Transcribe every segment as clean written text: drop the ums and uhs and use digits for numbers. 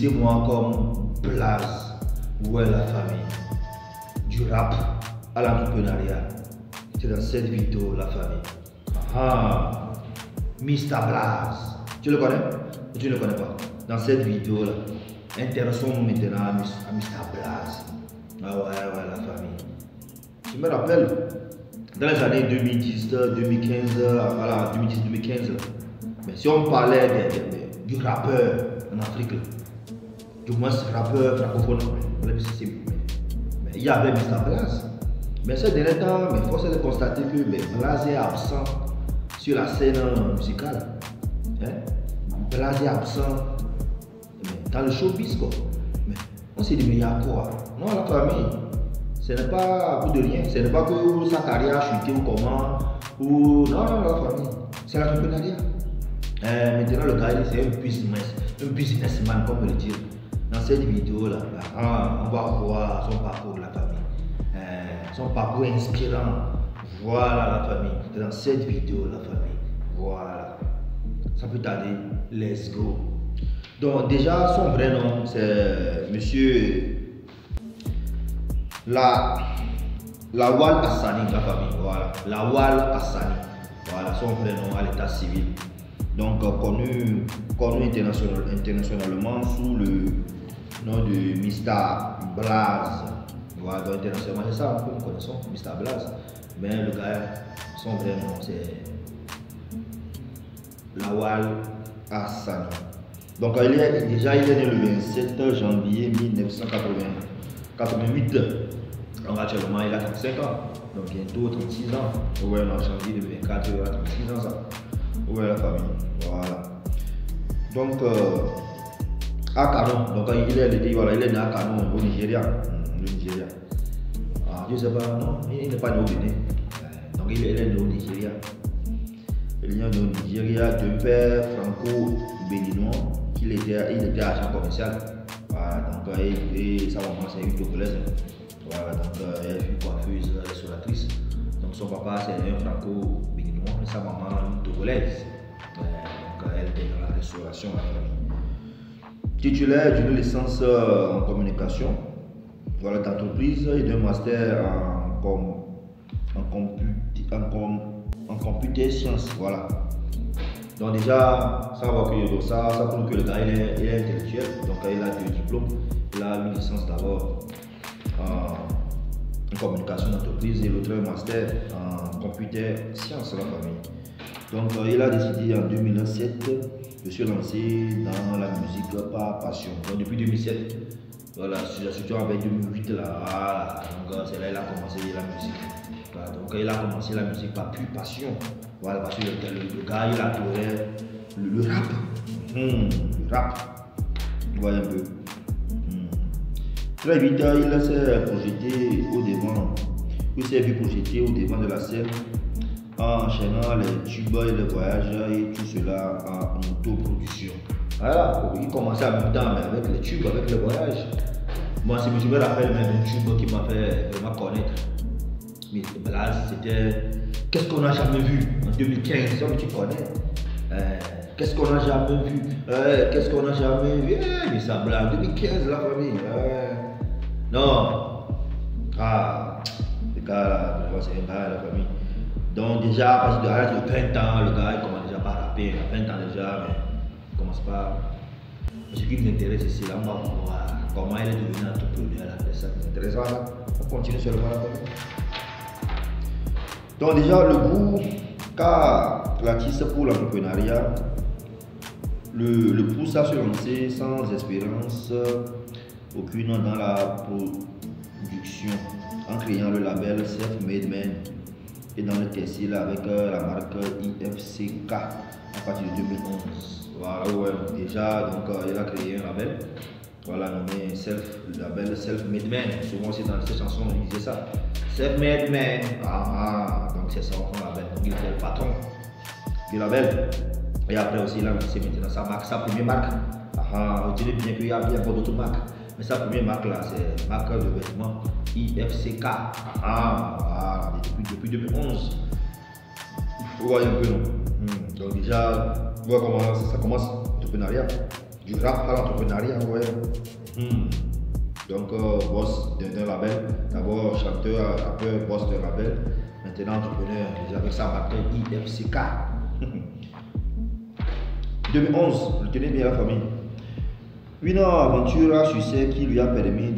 Utilisez-moi comme Blaze. Où est la famille? Du rap à l'entrepreneuriat. C'est dans cette vidéo, la famille. Ah, Mr. Blaze. Tu le connais? Ou tu ne le connais pas? Dans cette vidéo-là, intéressons-nous maintenant à Mr. Blaze. Ah ouais, la famille. Je me rappelle, dans les années 2010, 2015, voilà, 2010-2015, mais si on parlait du rappeur en Afrique, du moins rappeur francophone, mais il y avait Mr. Blaze. Mais ces derniers temps, il faut se constater que Blaze est absent sur la scène musicale. Blaze est absent dans le showbiz, quoi. Mais on s'est dit, mais il y a quoi? Non, la famille, ce n'est pas pour de rien. Ce n'est pas que sa carrière a chuté ou comment. Ou non, la famille, c'est l'entrepreneuriat. Maintenant, le gars, c'est un businessman, comme on le dit. Dans cette vidéo-là, on va voir son parcours, la famille. Son parcours inspirant. Voilà, la famille. Dans cette vidéo, la famille. Voilà. Ça peut tarder. Let's go. Donc, déjà, son vrai nom, c'est Monsieur Lawal Hassani, la famille. Voilà. Lawal Hassani. Voilà, son vrai nom à l'état civil. Donc, connu internationalement sous le nom de Mr. Blaze. Voilà, donc internationalement, c'est ça que nous connaissons, Mr. Blaze. Mais le gars, son vrai nom, c'est Lawal Hassani. Donc, il est né le 27 janvier 1988. Donc, actuellement, il a 35 ans. Donc, bientôt 36 ans. Ouais, en janvier 2024, il aura 36 ans. Ça. Ouais, la famille. Voilà. Donc, à Kano. Donc, il est né à Kano, au Nigeria. Le Nigeria. Ah, je sais pas, non, il n'est pas né au Bénin. Donc, il est né au Nigeria. Il est né au Nigeria de père franco-béninois. Il était agent commercial. Voilà, donc, et sa maman, c'est une togolaise. Voilà, donc, elle fut coiffeuse, restauratrice. Donc, son papa, c'est un franco-béninois. Et sa maman, une togolaise. Donc, elle était dans la restauration. Titulaire d'une licence en communication, voilà, d'entreprise et d'un master en computer science. Voilà. Donc déjà, ça va que ça prouve que le gars il est intellectuel. Donc il a deux diplômes. Il a une licence d'abord en communication d'entreprise et l'autre master en computer science, la famille. Donc il a décidé en 2007 de se lancer dans la musique par passion. Donc depuis 2007, voilà, surtout avec 2008 là, voilà, donc c'est là qu'il a commencé la musique. Voilà, donc il a commencé la musique par pure passion. Voilà, parce que le gars il adorait le rap. Le rap. Vous voyez un peu. Très vite, il s'est projeté au devant. Il s'est vu projeté au devant de la scène en enchaînant les tubes et les voyages et tout cela en autoproduction. Voilà, il commençait en même temps mais avec les tubes, avec les voyages. Moi, si je me rappelle même un tube qui m'a fait vraiment connaître. Mais là, c'était qu'est-ce qu'on n'a jamais vu en 2015, tu connais. Qu'est-ce qu'on n'a jamais vu? Qu'est-ce qu'on n'a jamais vu? Mais ça blague, 2015, la famille. Non. Ah, le gars là, c'est un gars, la famille. Donc déjà, à partir de l'âge de 20 ans, le gars il commence déjà par rapper, il a 20 ans déjà, mais il commence pas. Ce qui nous intéresse ici, là, on va voir comment il est devenu entrepreneur, c'est ça qui nous intéresse. Voilà, on continue seulement la famille. Donc déjà, le goût qu'a l'artiste pour l'entrepreneuriat le pousse à se lancer sans espérance aucune dans la production en créant le label Self-Made Man et dans le textile avec la marque IFCK à partir de 2011. Voilà, ouais, déjà, donc il a créé un label, voilà, nommé le label Self-Made Man. Souvent, c'est dans ces chansons, il disait ça. Self-Made Man, donc c'est son label, donc il était le patron du label. Et après aussi, il a lancé maintenant sa marque, sa première marque. Retenez bien qu'il y a bien d'autres marques, mais sa première marque là, c'est marque de vêtements IFCK. Voilà, depuis 2011. Vous voyez un peu, non? Donc déjà, voilà comment ça commence l'entrepreneuriat. du rap à l'entrepreneuriat, ouais. Donc, boss d'un label, d'abord chanteur, rappeur, boss d'un label, maintenant entrepreneur, avec sa marque IFCK. 2011, je tenais bien la famille. Une aventure à succès qui lui a permis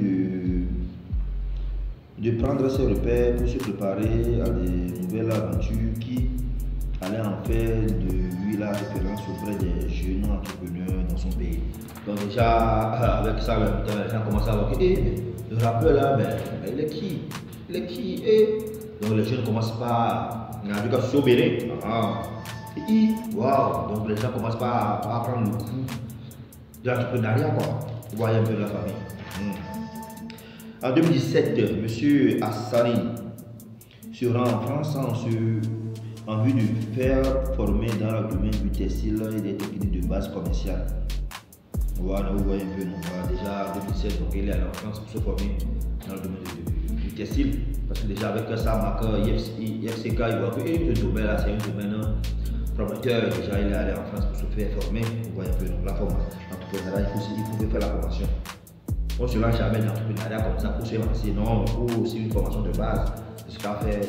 de prendre ses repères pour se préparer à des nouvelles aventures qui allaient en faire de lui la référence auprès des jeunes entrepreneurs dans son pays. Donc déjà, avec ça, les gens commencent à voir que le rappeur là, il est qui? Il est qui? Donc les jeunes commencent pas à du cas sur Bénin. Waouh! Donc les gens commencent pas à prendre le coup de l'entrepreneuriat, quoi. Vous voyez un peu la famille. En 2017, M. Hassani se rend en France en vue de faire former dans le domaine du textile et des techniques de base commerciale. Voilà, vous voyez un peu, donc, voilà, déjà en 2017, donc, il est allé en France pour se former dans le domaine du textile. Parce que déjà avec sa marque IFCK, il voit que ce domaine là, c'est un domaine promoteur. Déjà, il est allé en France pour se faire former. Vous voyez un peu, donc la formation. L'entrepreneuriat, il faut faire la formation. On ne se lance jamais dans l'entrepreneuriat comme ça pour se lancer. Non, il faut aussi une formation de base. C'est ce qu'a fait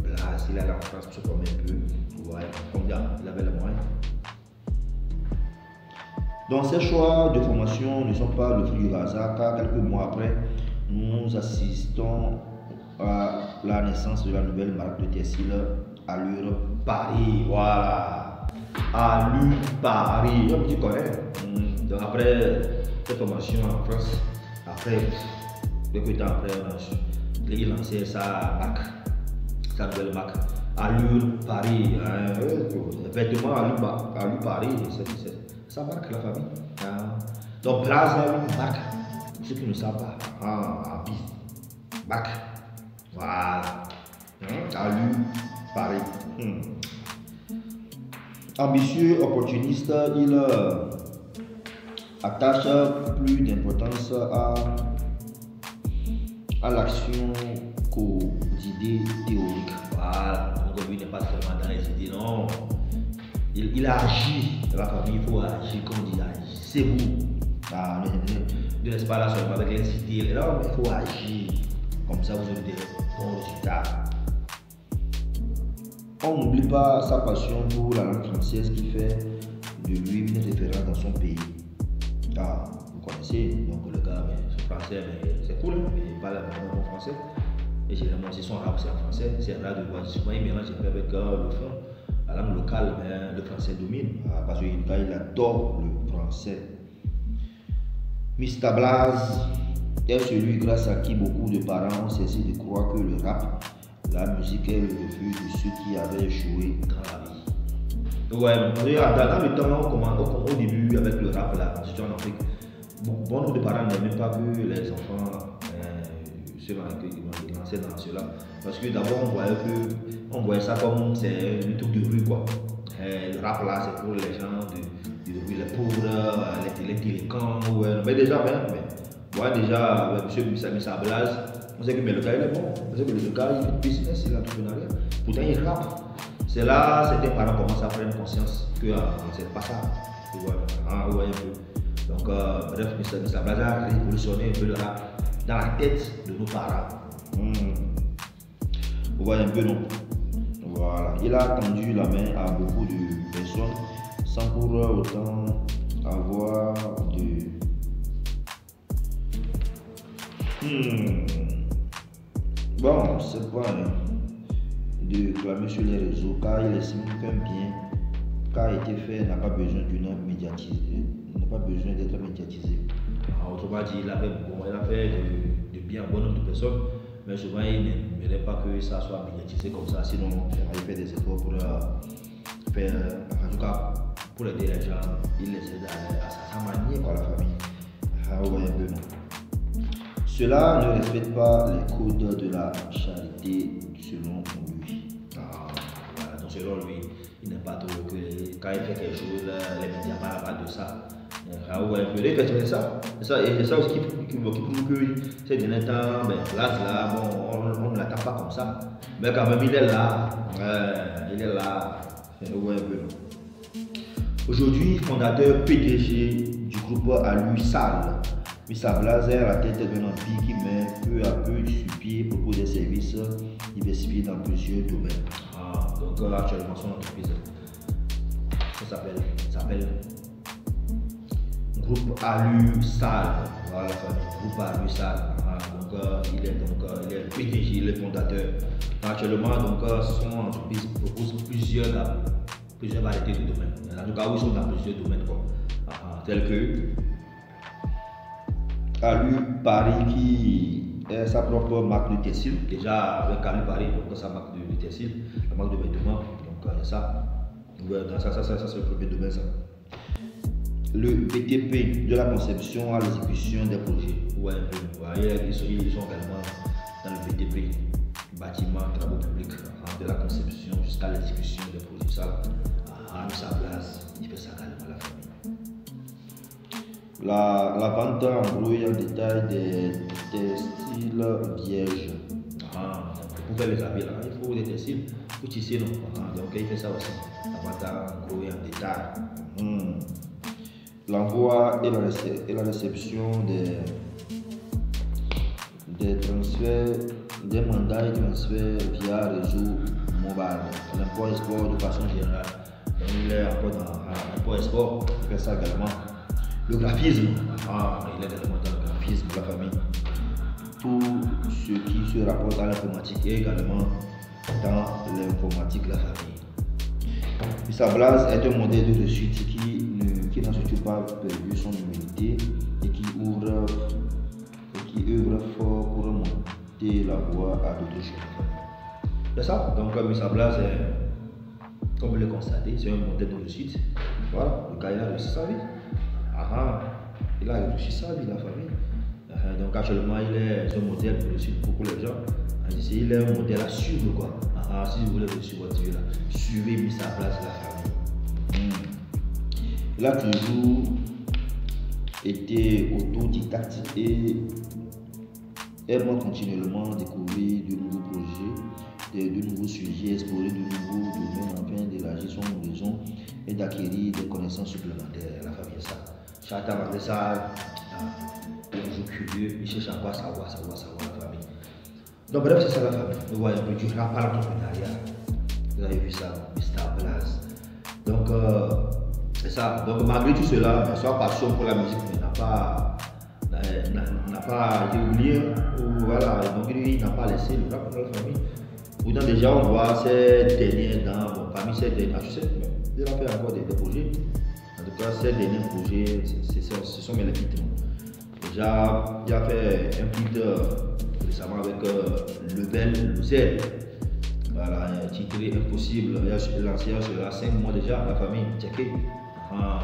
là, s'il est allé en France pour se former un peu. Vous voyez, comme il avait le moyen. Donc ces choix de formation ne sont pas le fruit du hasard, car quelques mois après, nous assistons à la naissance de la nouvelle marque de textile Allure Paris. Voilà, Allure Paris. Tu connais. Donc après cette formation en France, après, quelques temps après, il a lancé sa marque, sa nouvelle marque Allure Paris. Effectivement, Allure Paris, c'est sa marque, la famille. Donc Blaze a une marque, ceux qui ne savent pas, marque. Voilà. Allure Paris. Ambitieux, opportuniste, il attache plus d'importance à l'action qu'aux idées théoriques. Voilà. Donc lui n'est pas seulement dans les idées, non. Il a agi dans la famille, il faut agir comme il agit. C'est vous. Ne laissez pas là seulement avec les idées. Non, mais il faut agir. Comme ça, vous aurez des bons résultats. On n'oublie pas sa passion pour la langue française qui fait de lui une référence dans son pays. Vous connaissez, donc le gars, c'est français, mais c'est cool, mais il parle vraiment français. Et généralement, si son rap c'est en français, c'est rare de voir. Souvent, il mélange un peu avec le fond. La langue locale, mais le français domine. Parce qu'il adore le français. Mr. Blaze est celui grâce à qui beaucoup de parents ont cessé de croire que le rap, la musique est le refuge de ceux qui avaient échoué dans la vie. Ouais, dans le temps, au début, avec le rap, là, surtout en Afrique, bon nombre de parents n'aimaient pas que les enfants se lançaient dans cela. Parce que d'abord, on voyait ça comme c'est un truc de rue, quoi. Le rap là, c'est pour les gens de rue, les pauvres, les délinquants. Mais déjà, monsieur Mr. Blaze, on sait que le gars il est bon. On sait que le gars il fait business, il est l'entrepreneuriat. Pourtant, il rappe. C'est là, certains parents commencent à prendre conscience que c'est pas ça. Ouais, un peu. Donc, bref, Mr. Blaze a révolutionné un peu le rap dans la tête de nos parents. Vous voyez un peu, non? Voilà. Il a tendu la main à beaucoup de personnes sans pour autant avoir de... Bon, c'est pas de clamer sur les réseaux, car il estime qu'un bien qui a été fait n'a pas besoin d'une médiatisation, n'a pas besoin d'être médiatisé. Autrement dit, il a fait de bien bon nombre de personnes, mais souvent il n'aimerait pas que ça soit médiatisé comme ça, sinon il fait des efforts pour faire, en tout cas pour aider les gens, il les aide à sa manière, quoi, la famille. Ouais, un peu, non. Cela ne respecte pas les codes de la charité selon lui. Voilà, donc selon lui, il n'est pas trop que quand il fait quelque chose, les médias parlent de ça. C'est ça aussi qui prouve que ces derniers temps, là, on ne l'attend pas comme ça. Mais quand même, il est là. Aujourd'hui, fondateur PDG du groupe à lui sale. Mr Blaze est à la tête d'un empire qui met peu à peu sur pied pour des services diversifiés dans plusieurs domaines. Donc actuellement son entreprise, ça s'appelle Groupe Alu Sal. Voilà la famille, Groupe Alu Sal. Il est le PDG, le fondateur. Actuellement, donc, son entreprise propose plusieurs variétés de domaines. En tout cas, ils sont dans plusieurs domaines, tels que Alu Paris, qui est sa propre marque de textile. Déjà, avec Alu Paris, donc sa marque de textile, la marque de vêtements. Donc, il y a ça. Ouais, ça c'est le premier domaine. Ça. Le BTP, de la conception à l'exécution des projets. Ouais, ils sont également dans le BTP, bâtiment, travaux publics, de la conception jusqu'à l'exécution des projets. Ça, sa place, il fait ça également la famille. La vente en gros et en détail des textiles vierges. Pour faire les habits, là, il faut des textiles pour tisser. Donc il fait ça aussi. La vente en gros et en détail. L'envoi et la réception des transferts, des mandats et transferts via réseau mobile. L'import-export de façon générale. Donc, il est encore dans l'import-export, il fait ça également. Le graphisme, il est également dans le graphisme de la famille. Tout ce qui se rapporte à l'informatique est également dans l'informatique de la famille. Mr Blaze est un modèle de réussite qui n'a surtout pas perdu son humilité et qui œuvre fort pour monter la voie à d'autres choses. C'est ça. Donc Mr Blaze, comme vous le constatez, c'est un modèle de réussite. Voilà, le gars il a réussi sa vie. Il a réussi sa vie, la famille. Donc actuellement il est un modèle de réussite pour les gens. Il est un modèle à suivre quoi. Si vous voulez réussir votre vie là, suivez Mr Blaze, la famille. Il a toujours été autodidacte et aime continuellement découvrir de nouveaux projets, de nouveaux sujets, explorer de nouveaux domaines afin d'élargir son horizon et d'acquérir des connaissances supplémentaires. La famille, ça. Chacun malgré ça, toujours curieux, il cherche à savoir la famille. Donc bref, c'est ça la famille. Vous voyez un peu du rap à l'entrepreneuriat. Vous avez vu ça, Mr Blaze. Donc c'est ça. Donc malgré tout cela, sa passion pour la musique n'a pas été oubliée. Voilà, donc il n'a pas laissé le rap dans la famille. Pourtant déjà on voit ces derniers parmi ces derniers, je sais, il a fait encore des projets. En tout cas, ces derniers projets, ce sont mes titres. Déjà, il a fait un titre récemment avec Level Z. Voilà, titré Impossible. Il a lancé sur 5 mois déjà, la famille. Checkez.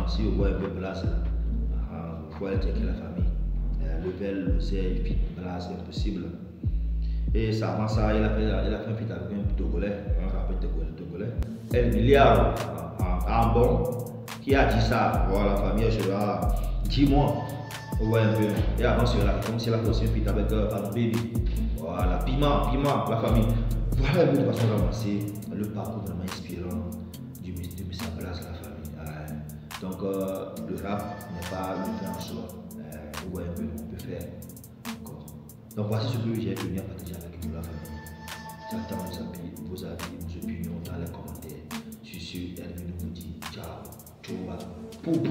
Si vous voyez un peu Blaze, vous pouvez checker la famille. Level Z, Fit Blaze, Impossible. Et ça, avant ça, il a fait un feat avec un Togolais, un rappeur Togolais. El Milliard, en bon, qui a dit ça. Voilà, la famille, je vais 10 mois. Vous voyez un peu. Et avant cela, comme si elle a fait aussi un feat avec Pardon Baby. Voilà, Piment, la famille. Voilà un peu de façon d'avancer le parcours vraiment inspirant de Mr Blaze, la famille. Donc, le rap n'est pas le fait en soi. Vous voyez un peu, on peut faire encore. Donc, voici ce que j'ai venu à partager avec vous, la famille. J'attends vos avis, vos opinions dans les commentaires. Je suis Elvin vous dit ciao, ciao, pou pou.